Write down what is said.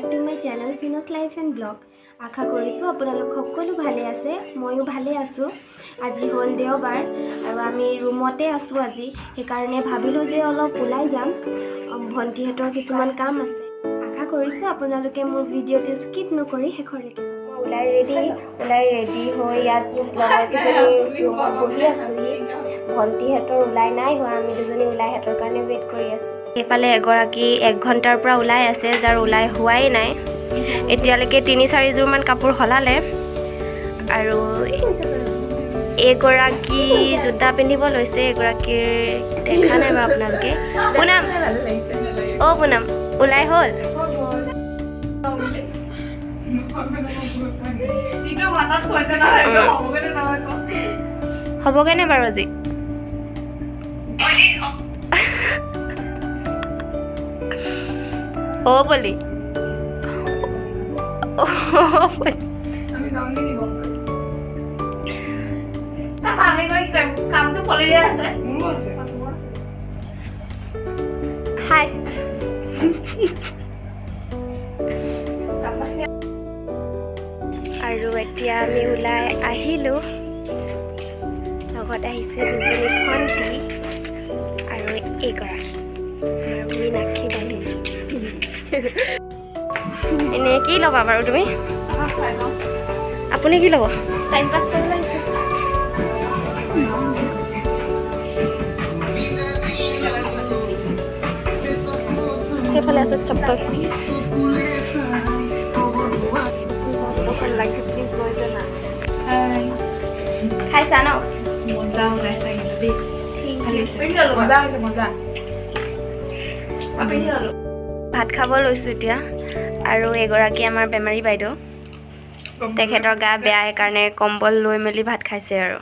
Back to my channel চিনছ life and blog. আশা কৰিছোঁ আপোনালোক সকলো ভালে আছে, ময়ো ভালে আছোঁ। আজি হ'ল দেওবাৰ আৰু আমি ৰুমতে আছোঁ আজি, সেইকাৰণে ভাবিলোঁ যে অলপ ওলাই যাম। ভণ্টিহঁতৰ কিছুমান কাম আছে। আশা কৰিছোঁ আপোনালোকে মোৰ ভিডিঅ'টো স্কিপ নকৰি শেষলৈকে চাব। মই ওলাই ৰেডি হৈ ইয়াত লগৰ কেইজনী ৰুমত বহি আছোঁহি। ভণ্টিহঁতৰ ওলাই নাই হোৱা, আমি দুজনী ওলাই সিহঁতৰ কাৰণে ৱেইট কৰি আছোঁ। এইফালে এগৰাকী 1 ঘণ্টাৰ পৰা ওলাই আছে, যাৰ ওলাই হোৱাই নাই। এতিয়ালৈকে 3-4 যোৰমান কাপোৰ সলালে আৰু এগৰাকী জোতা পিন্ধিব লৈছে। এগৰাকীৰ দেখা নাই বাৰু আপোনালোকে। পুনাম, অ' পুনাম ওলাই হ'ল? হ'বগৈনে বাৰু আজি? অ' বলি হাই আৰু এতিয়া আমি ওলাই আহিলোঁ। লগত আহিছে দুজনী ভণ্টি আৰু এগৰাকী আমাৰ মীনাক্ষী বান্ধৱী। এনেই কি ল'বা বাৰু তুমি? আপুনি কি ল'ব? টাইম পাছ কৰিব লাগিছে। সেইফালে আছে চপ্পল। লাগিছে প্লিজ লৈ যানা। খাইছা ন? মজা ওলাইছে কিন্তু দেই। মজা। ভাত খাব লৈছোঁ এতিয়া। আৰু এগৰাকী আমাৰ বেমাৰী বাইদেউ, তেখেতৰ গা বেয়া, সেইকাৰণে কম্বল লৈ মেলি ভাত খাইছে আৰু